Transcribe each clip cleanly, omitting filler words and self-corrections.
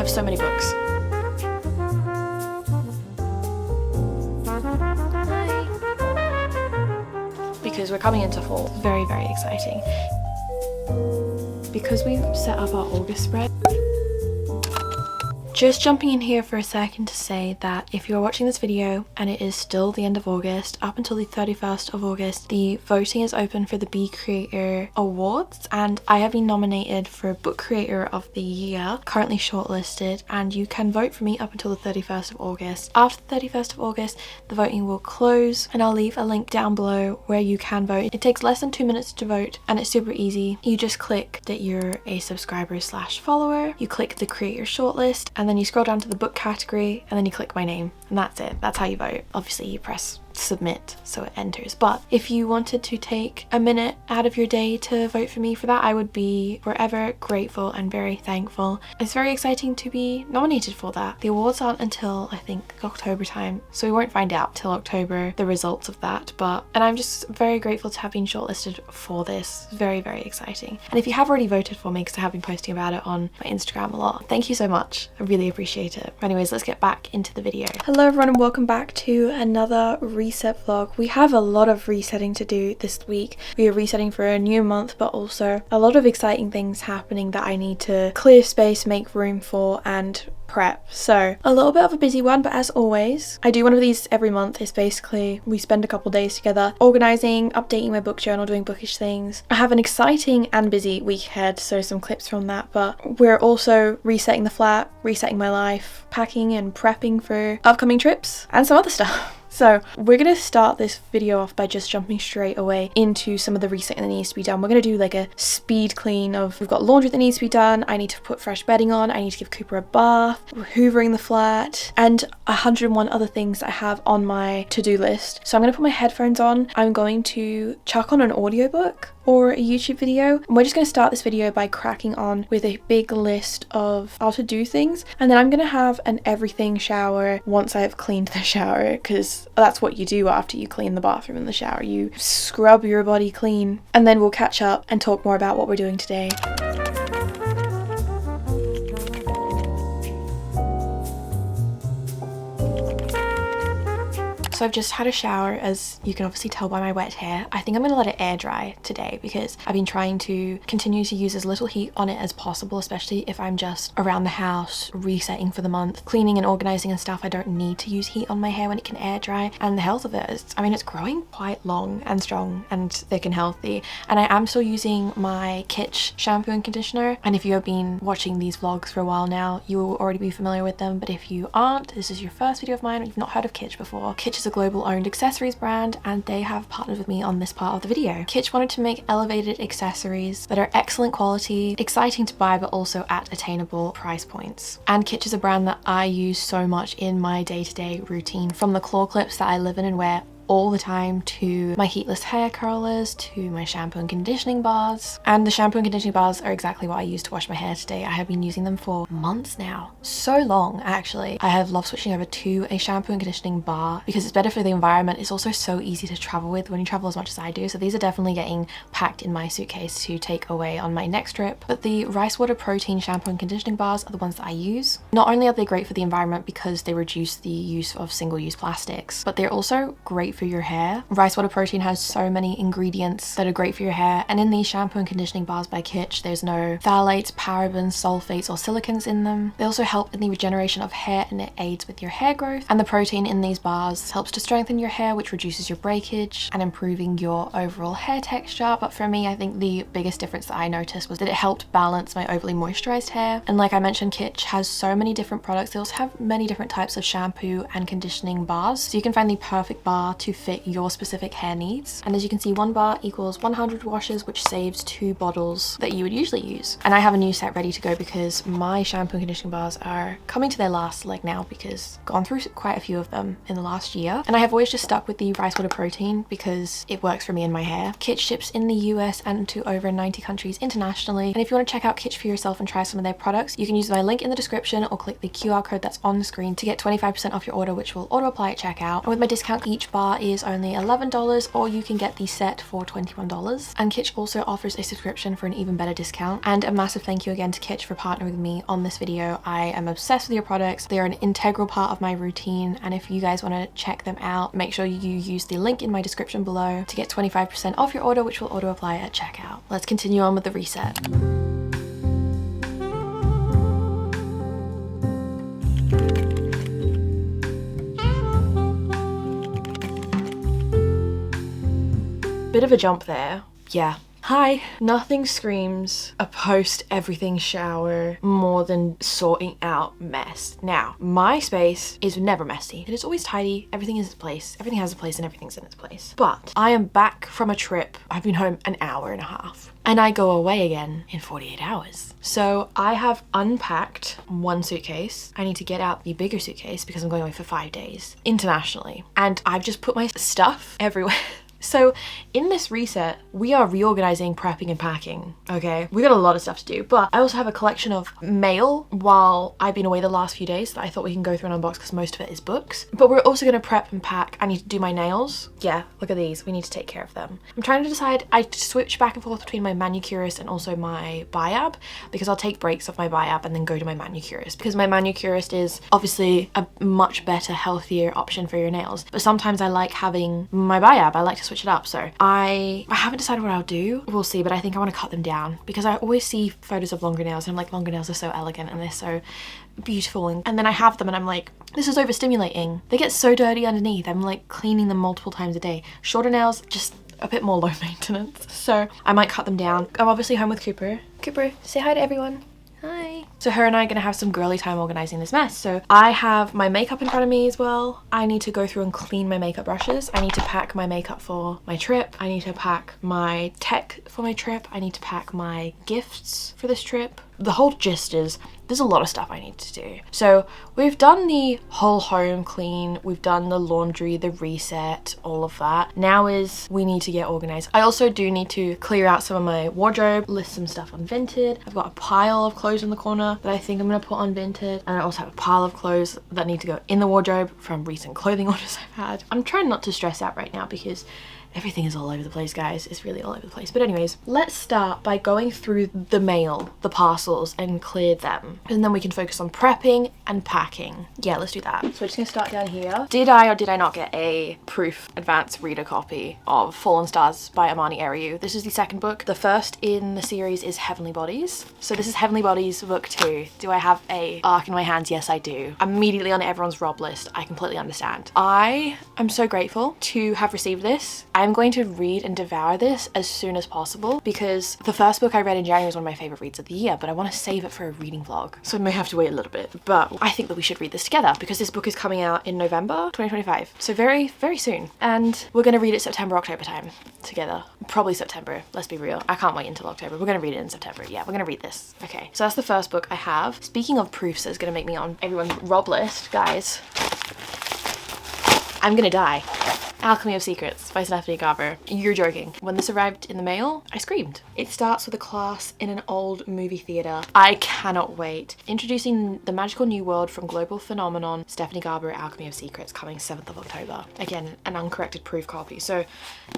have so many books. Hi. Because we're coming into fall. Very, very exciting. Because we've set up our August spread. Just jumping in here for a second to say that if you're watching this video and it is still the end of August, up until the 31st of August, the voting is open for the Be Creator Awards, and I have been nominated for Book Creator of the Year, currently shortlisted, and you can vote for me up until the 31st of August. After the 31st of August, the voting will close, and I'll leave a link down below where you can vote. It takes less than 2 minutes to vote, and it's super easy. You just click that you're a subscriber/follower, you click the Creator Shortlist, and then you scroll down to the book category, and then you click my name, and that's it. That's how you vote. Obviously you press submit so it enters, but if you wanted to take a minute out of your day to vote for me for that, I would be forever grateful and very thankful. It's very exciting to be nominated for that. The awards aren't until I think October time, so we won't find out till October the results of that, and I'm just very grateful to have been shortlisted for this. Very, very exciting. And if you have already voted for me, because I have been posting about it on my Instagram a lot, thank you so much. I really appreciate it. Anyways, let's get back into the video. Hello everyone and welcome back to another reset vlog. We have a lot of resetting to do this week. We are resetting for a new month, but also a lot of exciting things happening that I need to clear space, make room for, and prep. So a little bit of a busy one, but as always, I do one of these every month. It's basically we spend a couple days together organizing, updating my book journal, doing bookish things. I have an exciting and busy week ahead, so some clips from that, but we're also resetting the flat, resetting my life, packing and prepping for upcoming trips and some other stuff. So we're going to start this video off by just jumping straight away into some of the resetting that needs to be done. We're going to do like a speed clean of, we've got laundry that needs to be done, I need to put fresh bedding on, I need to give Cooper a bath, we're hoovering the flat, and 101 other things that I have on my to-do list. So I'm going to put my headphones on, I'm going to chuck on an audiobook or a YouTube video, and we're just going to start this video by cracking on with a big list of how to do things, and then I'm going to have an everything shower once I have cleaned the shower, because that's what you do after you clean the bathroom and the shower. You scrub your body clean, and then we'll catch up and talk more about what we're doing today. So I've just had a shower, as you can obviously tell by my wet hair. I think I'm gonna let it air dry today because I've been trying to continue to use as little heat on it as possible, especially if I'm just around the house resetting for the month, cleaning and organizing and stuff. I don't need to use heat on my hair when it can air dry, and the health of it is, I mean, it's growing quite long and strong and thick and healthy. And I am still using my Kitsch shampoo and conditioner, and if you have been watching these vlogs for a while now, you will already be familiar with them, but if you aren't, this is your first video of mine or you've not heard of Kitsch before, Kitsch is a global owned accessories brand, and they have partnered with me on this part of the video. Kitsch wanted to make elevated accessories that are excellent quality, exciting to buy, but also at attainable price points. And Kitsch is a brand that I use so much in my day-to-day routine, from the claw clips that I live in and wear all the time, to my heatless hair curlers, to my shampoo and conditioning bars. And the shampoo and conditioning bars are exactly what I use to wash my hair today. I have been using them for months now. So long, actually. I have loved switching over to a shampoo and conditioning bar because it's better for the environment. It's also so easy to travel with when you travel as much as I do. So these are definitely getting packed in my suitcase to take away on my next trip. But the rice water protein shampoo and conditioning bars are the ones that I use. Not only are they great for the environment because they reduce the use of single-use plastics, but they're also great for your hair. Rice water protein has so many ingredients that are great for your hair, and in these shampoo and conditioning bars by Kitsch, there's no phthalates, parabens, sulfates, or silicons in them. They also help in the regeneration of hair, and it aids with your hair growth. And the protein in these bars helps to strengthen your hair, which reduces your breakage and improving your overall hair texture. But for me, I think the biggest difference that I noticed was that it helped balance my overly moisturized hair. And like I mentioned, Kitsch has so many different products. They also have many different types of shampoo and conditioning bars, so you can find the perfect bar to fit your specific hair needs. And as you can see, one bar equals 100 washes, which saves 2 bottles that you would usually use. And I have a new set ready to go because my shampoo and conditioning bars are coming to their last leg now, because I've gone through quite a few of them in the last year. And I have always just stuck with the rice water protein because it works for me and my hair. Kitsch ships in the US and to over 90 countries internationally. And if you want to check out Kitsch for yourself and try some of their products, you can use my link in the description or click the QR code that's on the screen to get 25% off your order, which will auto apply at checkout. And with my discount, each bar bar is only $11, or you can get the set for $21. And Kitsch also offers a subscription for an even better discount. And a massive thank you again to Kitsch for partnering with me on this video. I am obsessed with your products. They are an integral part of my routine, and if you guys want to check them out, make sure you use the link in my description below to get 25% off your order, which will auto apply at checkout. Let's continue on with the reset. Bit of a jump there. Yeah. Hi. Nothing screams a post everything shower more than sorting out mess. Now, my space is never messy. It is always tidy. Everything is in its place. Everything has a place and everything's in its place. But I am back from a trip. I've been home an hour and a half. And I go away again in 48 hours. So I have unpacked one suitcase. I need to get out the bigger suitcase because I'm going away for 5 days internationally. And I've just put my stuff everywhere. So in this reset, we are reorganizing, prepping and packing, okay? We got a lot of stuff to do, but I also have a collection of mail while I've been away the last few days that I thought we can go through and unbox because most of it is books. But we're also gonna prep and pack. I need to do my nails. Yeah, look at these. We need to take care of them. I'm trying to decide, I switch back and forth between my manicurist and also my biab because I'll take breaks off my biab and then go to my manicurist because my manicurist is obviously a much better, healthier option for your nails. But sometimes I like having my biab. I like to switch it up. So I haven't decided what I'll do. We'll see, but I think I want to cut them down because I always see photos of longer nails and I'm like, longer nails are so elegant and they're so beautiful, and then I have them and I'm like, this is overstimulating. They get so dirty underneath. I'm like cleaning them multiple times a day. Shorter nails, just a bit more low maintenance. So I might cut them down. I'm obviously home with Cooper. Cooper, say hi to everyone. Hi. So her and I are gonna have some girly time organizing this mess. So I have my makeup in front of me as well. I need to go through and clean my makeup brushes. I need to pack my makeup for my trip. I need to pack my tech for my trip. I need to pack my gifts for this trip. The whole gist is there's a lot of stuff I need to do. So we've done the whole home clean, we've done the laundry, the reset, all of that. Now is we need to get organized. I also do need to clear out some of my wardrobe, list some stuff on Vinted. I've got a pile of clothes in the corner that I think I'm gonna put on Vinted. And I also have a pile of clothes that need to go in the wardrobe from recent clothing orders I've had. I'm trying not to stress out right now because everything is all over the place, guys. It's really all over the place. But anyways, let's start by going through the mail, the parcels, and clear them. And then we can focus on prepping and packing. Yeah, let's do that. So we're just gonna start down here. Did I or did I not get a proof advanced reader copy of Fallen Stars by Amani Eriu? This is the second book. The first in the series is Heavenly Bodies. So this is Heavenly Bodies book 2. Do I have a arc in my hands? Yes, I do. Immediately on everyone's rob list. I completely understand. I am so grateful to have received this. I'm going to read and devour this as soon as possible because the first book I read in January was one of my favorite reads of the year, but I want to save it for a reading vlog. So I may have to wait a little bit, but I think that we should read this together because this book is coming out in November 2025. So very, very soon. And we're going to read it September, October time together. Probably September. Let's be real. I can't wait until October. We're going to read it in September. Yeah, we're going to read this. Okay. So that's the first book I have. Speaking of proofs that's going to make me on everyone's rob list, guys, I'm going to die. Alchemy of Secrets by Stephanie Garber. You're joking. When this arrived in the mail, I screamed. It starts with a class in an old movie theater. I cannot wait. Introducing the magical new world from global phenomenon, Stephanie Garber, Alchemy of Secrets, coming 7th of October. Again, an uncorrected proof copy. So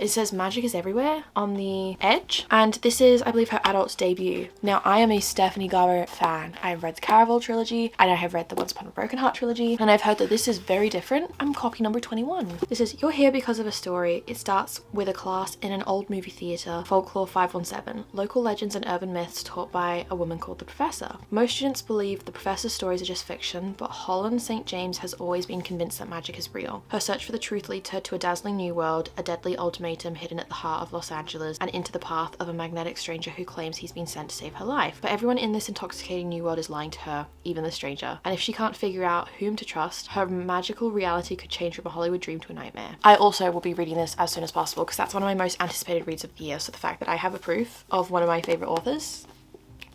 it says magic is everywhere on the edge. And this is, I believe, her adult's debut. Now, I am a Stephanie Garber fan. I've read the Caraval trilogy, and I have read the Once Upon a Broken Heart trilogy, and I've heard that this is very different. I'm copy number 21. This is, you're here because of a story. It starts with a class in an old movie theatre, Folklore 517, local legends and urban myths taught by a woman called the Professor. Most students believe the Professor's stories are just fiction, but Holland St. James has always been convinced that magic is real. Her search for the truth leads her to a dazzling new world, a deadly ultimatum hidden at the heart of Los Angeles, and into the path of a magnetic stranger who claims he's been sent to save her life. But everyone in this intoxicating new world is lying to her, even the stranger. And if she can't figure out whom to trust, her magical reality could change from a Hollywood dream to a nightmare. I also will be reading this as soon as possible because that's one of my most anticipated reads of the year. So the fact that I have a proof of one of my favorite authors,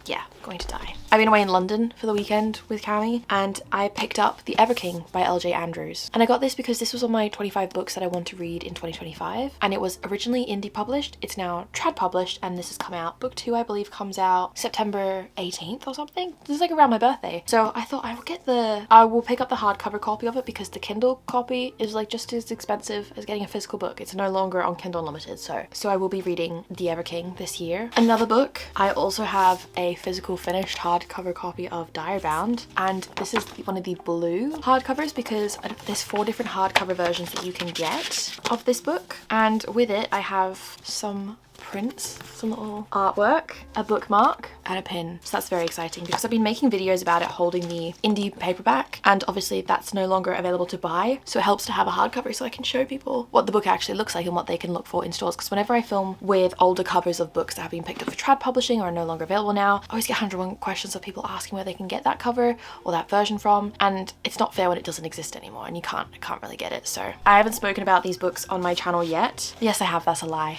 yeah, going to die. I've been away in London for the weekend with Cami and I picked up The Ever King by LJ Andrews. And I got this because this was on my 25 books that I want to read in 2025. And it was originally indie published. It's now trad published and this has come out. Book 2, I believe, comes out September 18th or something. This is like around my birthday. So I thought I will pick up the hardcover copy of it because the Kindle copy is like just as expensive as getting a physical book. It's no longer on Kindle Unlimited. So I will be reading The Ever King this year. Another book, I also have a physical finished hardcover copy of Bound, and this is one of the blue hardcovers because there's 4 different hardcover versions that you can get of this book, and with it I have some prints, some little artwork, a bookmark and a pin. So that's very exciting because I've been making videos about it holding the indie paperback, and obviously that's no longer available to buy, so it helps to have a hardcover so I can show people what the book actually looks like and what they can look for in stores. Because whenever I film with older covers of books that have been picked up for trad publishing or are no longer available now, I always get 101 questions of people asking where they can get that cover or that version from, and it's not fair when it doesn't exist anymore and I can't really get it. So I haven't spoken about these books on my channel yet. Yes, I have, that's a lie.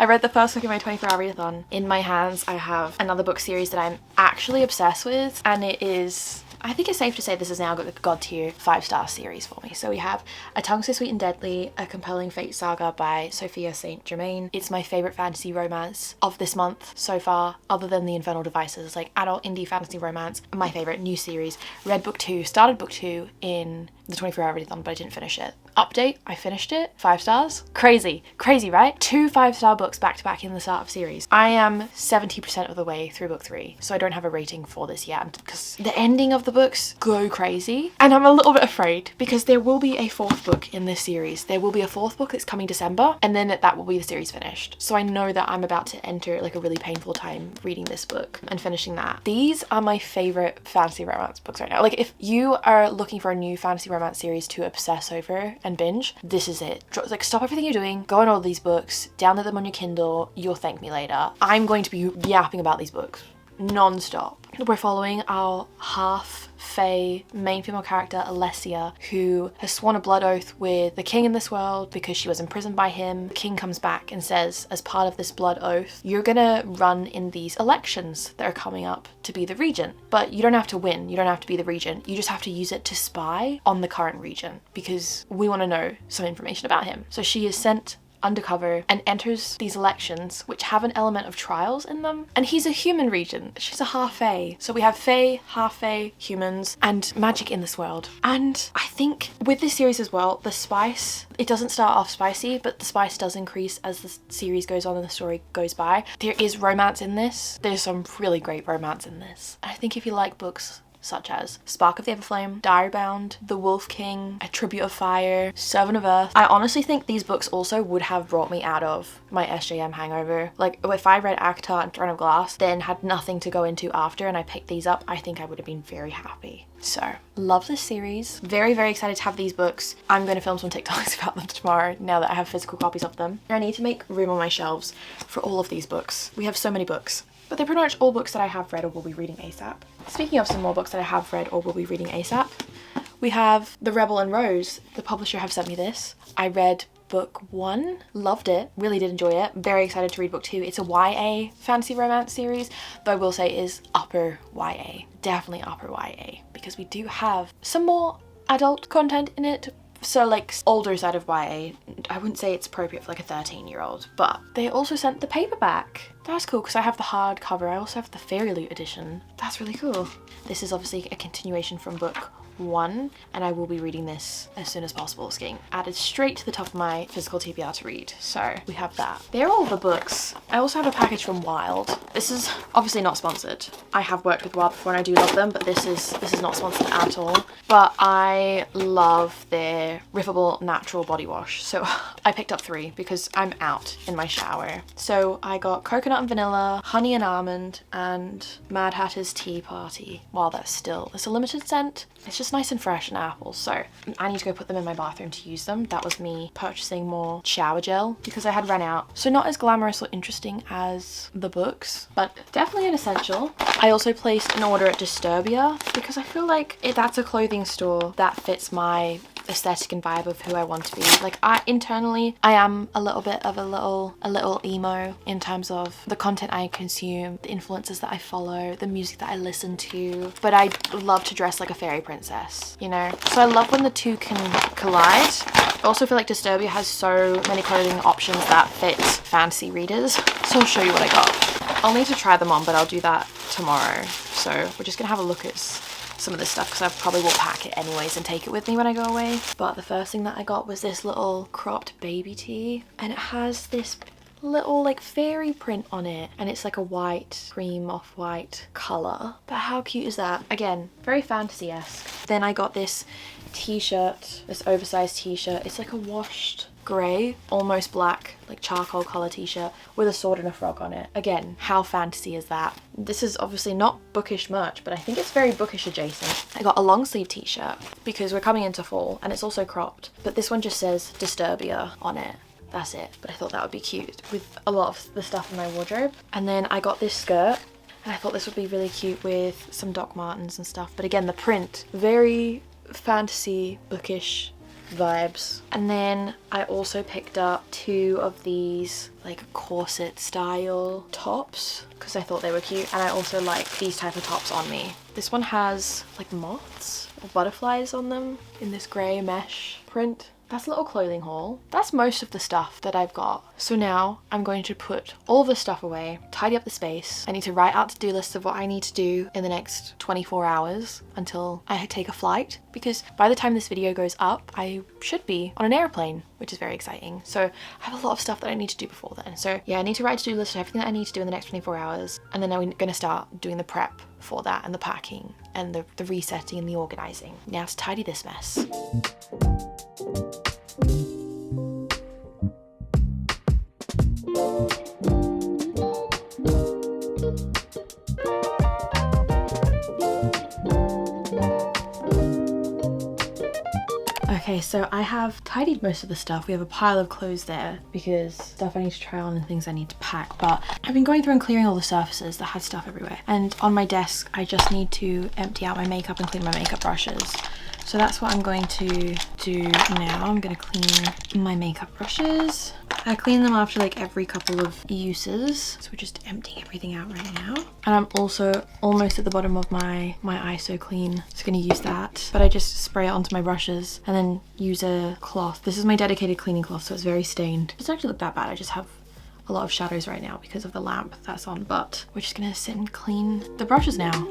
I read the first book in my 24-hour readathon. In my hands I have another book series that I'm actually obsessed with, and it is, I think it's safe to say this is now got a god tier 5-star series for me. So we have A Tongue So Sweet and Deadly, a compelling fate saga by Sophia St. Germain. It's my favourite fantasy romance of this month so far, other than The Infernal Devices. It's like adult indie fantasy romance, my favourite new series. Read book 2, started book 2 in the 24-hour readathon, but I didn't finish it. Update, I finished it, 5 stars. Crazy, right? 2 5-star books back to back in the start of series. I am 70% of the way through book 3, so I don't have a rating for this yet because the ending of the books go crazy, and I'm a little bit afraid because there will be a 4th book in this series. There will be a 4th book that's coming December, and then that will be the series finished. So I know that I'm about to enter like a really painful time reading this book and finishing that. These are my favorite fantasy romance books right now. Like if you are looking for a new fantasy romance series to obsess over and binge, this is it. Like stop everything you're doing, go and order these books, download them on your Kindle, you'll thank me later. I'm going to be yapping about these books non-stop. We're following our half-fae main female character Alessia, who has sworn a blood oath with the king in this world because she was imprisoned by him. The king comes back and says, as part of this blood oath, you're gonna run in these elections that are coming up to be the regent, but you don't have to win, you don't have to be the regent, you just have to use it to spy on the current regent because we want to know some information about him. So she is sent undercover and enters these elections which have an element of trials in them, and he's a human regent, she's a half-fae. So we have fae, half-fae, humans, and magic in this world. And I think with this series as well, the spice, it doesn't start off spicy, but the spice does increase as the series goes on and the story goes by. There is romance in this. There's some really great romance in this. And I think if you like books such as Spark of the Everflame, Bound, The Wolf King, A Tribute of Fire, Servant of Earth, I honestly think these books also would have brought me out of my SJM hangover. Like if I read ACOTAR and Throne of Glass, then had nothing to go into after and I picked these up, I think I would have been very happy. So, love this series. Very, very excited to have these books. I'm going to film some TikToks about them tomorrow now that I have physical copies of them. I need to make room on my shelves for all of these books. We have so many books. But they're pretty much all books that I have read or will be reading ASAP. Speaking of some more books that I have read or will be reading ASAP, we have The Rebel and Rose. The publisher have sent me this. I read book 1, loved it, really did enjoy it. Very excited to read book 2. It's a YA fantasy romance series, but I will say it is upper YA. Definitely upper YA, because we do have some more adult content in it. So like older side of YA, I wouldn't say it's appropriate for like a 13-year-old, but they also sent the paperback. That's cool because I have the hardcover. I also have the Fairy Loot edition. That's really cool. This is obviously a continuation from book 1, and I will be reading this as soon as possible. It's getting added straight to the top of my physical TBR to read. So we have that. They're all the books. I also have a package from Wild. This is obviously not sponsored. I have worked with Wild before and I do love them, but this is not sponsored at all. But I love their riffable natural body wash. So I picked up 3 because I'm out in my shower. So I got coconut and vanilla, honey and almond, and Mad Hatter's Tea Party. While that's still, it's a limited scent. It's just nice and fresh and apple, so I need to go put them in my bathroom to use them. That was me purchasing more shower gel because I had run out. So not as glamorous or interesting as the books, but definitely an essential. I also placed an order at Disturbia because I feel like that's a clothing store that fits my aesthetic and vibe of who I want to be. Like internally, I am a little bit of a little emo in terms of the content I consume, the influences that I follow, the music that I listen to, but I love to dress like a fairy princess, you know? So I love when the two can collide. I also feel like Disturbia has so many clothing options that fit fantasy readers. So I'll show you what I got. I'll need to try them on, but I'll do that tomorrow. So we're just gonna have a look at some of this stuff because I probably will pack it anyways and take it with me when I go away. But the first thing that I got was this little cropped baby tee, and it has this little like fairy print on it, and it's like a white, cream off-white color. But how cute is that? Again, very fantasy-esque. Then I got this t-shirt, this oversized t-shirt. It's like a washed grey, almost black, like charcoal color t-shirt with a sword and a frog on it. Again, how fantasy is that? This is obviously not bookish merch, but I think it's very bookish adjacent. I got a long sleeve t-shirt because we're coming into fall, and it's also cropped, but this one just says Disturbia on it. That's it. But I thought that would be cute with a lot of the stuff in my wardrobe. And then I got this skirt, and I thought this would be really cute with some Doc Martens and stuff. But again, the print, very fantasy, bookish vibes. And then I also picked up 2 of these like corset style tops because I thought they were cute, and I also like these type of tops on me. This one has like moths or butterflies on them in this grey mesh print. That's a little clothing haul. That's most of the stuff that I've got. So now I'm going to put all the stuff away, tidy up the space. I need to write out to-do lists of what I need to do in the next 24 hours until I take a flight, because by the time this video goes up, I should be on an airplane, which is very exciting. So I have a lot of stuff that I need to do before then. So yeah, I need to write a to-do list of everything that I need to do in the next 24 hours. And then I'm gonna start doing the prep for that and the packing and the resetting and the organizing. Now to tidy this mess. Okay, so I have tidied most of the stuff. We have a pile of clothes there because stuff I need to try on and things I need to pack, but I've been going through and clearing all the surfaces that had stuff everywhere. And on my desk, I just need to empty out my makeup and clean my makeup brushes. So that's what I'm going to do now. I'm going to clean my makeup brushes. I clean them after like every couple of uses. So we're just emptying everything out right now. And I'm also almost at the bottom of my ISO clean. So I'm going to use that. But I just spray it onto my brushes and then use a cloth. This is my dedicated cleaning cloth, so it's very stained. It doesn't actually look that bad. I just have a lot of shadows right now because of the lamp that's on. But we're just going to sit and clean the brushes now.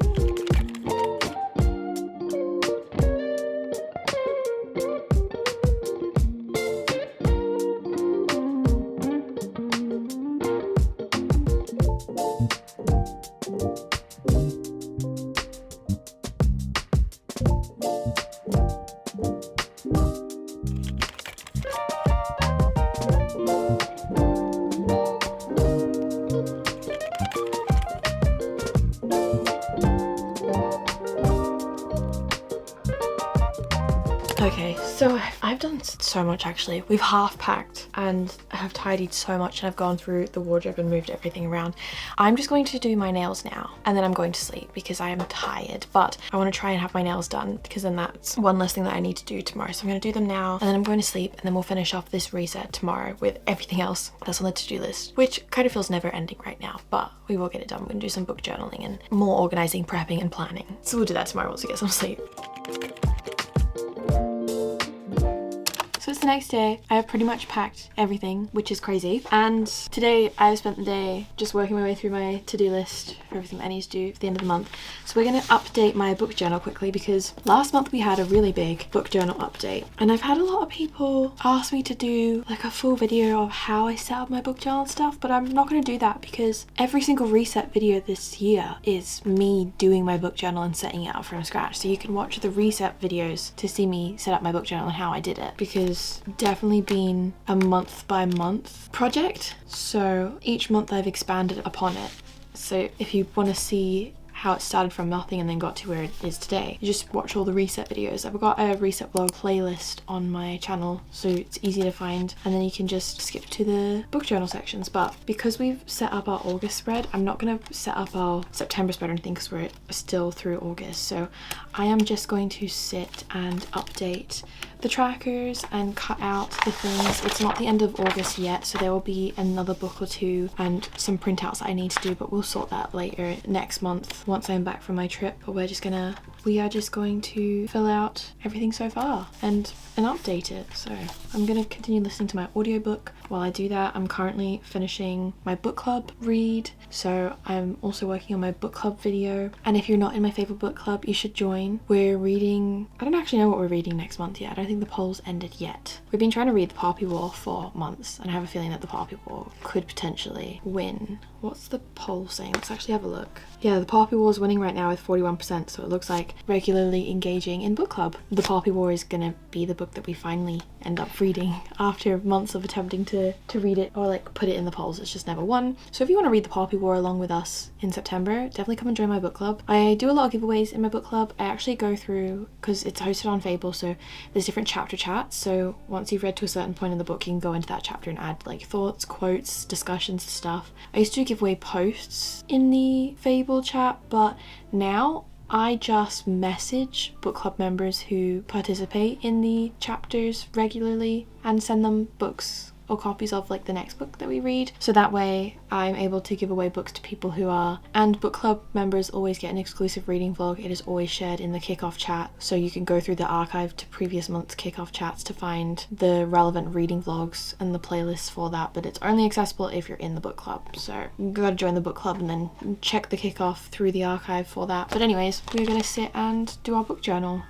Okay, so I've done so much actually. We've half packed and I have tidied so much, and I've gone through the wardrobe and moved everything around. I'm just going to do my nails now and then I'm going to sleep because I am tired, but I want to try and have my nails done because then that's one less thing that I need to do tomorrow. So I'm going to do them now and then I'm going to sleep, and then we'll finish off this reset tomorrow with everything else that's on the to-do list, which kind of feels never ending right now, but we will get it done. We're going to do some book journaling and more organizing, prepping and planning. So we'll do that tomorrow once we get some sleep. So it's the next day. I have pretty much packed everything, which is crazy. And today I've spent the day just working my way through my to-do list for everything that I need to do for the end of the month. So we're going to update my book journal quickly because last month we had a really big book journal update. And I've had a lot of people ask me to do like a full video of how I set up my book journal and stuff, but I'm not going to do that because every single reset video this year is me doing my book journal and setting it up from scratch. So you can watch the reset videos to see me set up my book journal and how I did it, because definitely been a month by month project, so each month I've expanded upon it. So if you want to see how it started from nothing and then got to where it is today, you just watch all the reset videos. I've got a reset vlog playlist on my channel, so it's easy to find, and then you can just skip to the book journal sections. But because we've set up our August spread, I'm not going to set up our September spread or anything because we're still through August. So I am just going to sit and update the trackers and cut out the things. It's not the end of August yet, so there will be another book or two and some printouts that I need to do, but we'll sort that later next month once I'm back from my trip. But we are just going to fill out everything so far and update it. So I'm gonna continue listening to my audiobook. While I do that, I'm currently finishing my book club read, so I'm also working on my book club video. And if you're not in my favorite book club, you should join. We're reading, I don't actually know what we're reading next month yet. I don't think the polls ended yet. We've been trying to read The Poppy War for months, and I have a feeling that The Poppy War could potentially win. What's the poll saying? Let's actually have a look. Yeah, The Poppy War is winning right now with 41%, so it looks like regularly engaging in book club. The Poppy War is gonna be the book that we finally end up reading after months of attempting to read it or like put it in the polls. It's just never won. So if you want to read The Poppy War along with us in September, definitely come and join my book club. I do a lot of giveaways in my book club. I actually go through, because it's hosted on Fable, so there's different chapter chats. So once you've read to a certain point in the book, you can go into that chapter and add like thoughts, quotes, discussions, stuff. I used to do giveaway posts in the Fable chat, but now I just message book club members who participate in the chapters regularly and send them books or copies of like the next book that we read, so that way I'm able to give away books to people who are, and book club members always get an exclusive reading vlog. It is always shared in the kickoff chat, so you can go through the archive to previous months kickoff chats to find the relevant reading vlogs and the playlists for that, but it's only accessible if you're in the book club. So you gotta join the book club and then check the kickoff through the archive for that. But anyways, we're gonna sit and do our book journal.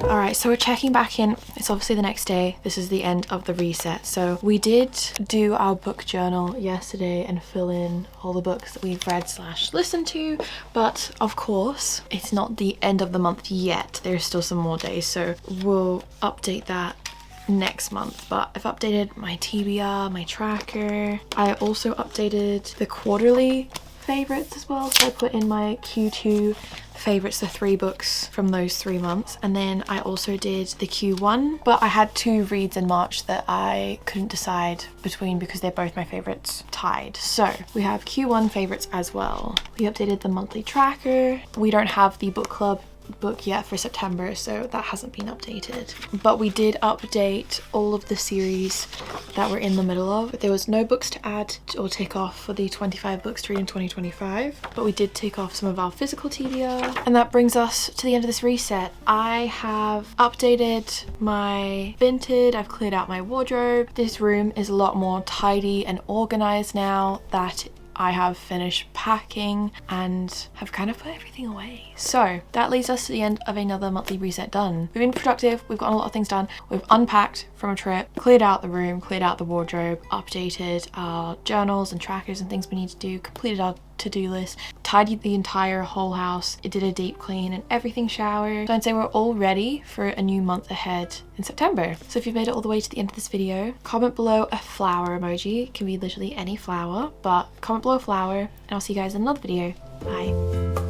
Alright, so we're checking back in. It's obviously the next day. This is the end of the reset. So we did do our book journal yesterday and fill in all the books that we've read / listened to, but of course it's not the end of the month yet. There's still some more days, so we'll update that next month. But I've updated my TBR, my tracker. I also updated the quarterly favorites as well, so I put in my Q2 favorites, the 3 books from those 3 months, and then I also did the Q1, but I had 2 reads in March that I couldn't decide between because they're both my favorites tied. So we have Q1 favorites as well. We updated the monthly tracker. We don't have the book club book yet for September, so that hasn't been updated, but we did update all of the series that we're in the middle of. There was no books to add or take off for the 25 books to read in 2025, but we did take off some of our physical TBR, and that brings us to the end of this reset. I have updated my Vinted, I've cleared out my wardrobe. This room is a lot more tidy and organized now that I have finished packing and have kind of put everything away. So that leads us to the end of another monthly reset done. We've been productive, we've gotten a lot of things done. We've unpacked from a trip, cleared out the room, cleared out the wardrobe, updated our journals and trackers and things we need to do, completed our to-do list, tidied the entire whole house. It did a deep clean and everything showered. So I'd say we're all ready for a new month ahead in September. So if you've made it all the way to the end of this video, comment below a flower emoji. It can be literally any flower, but comment below a flower and I'll see you guys in another video. Bye.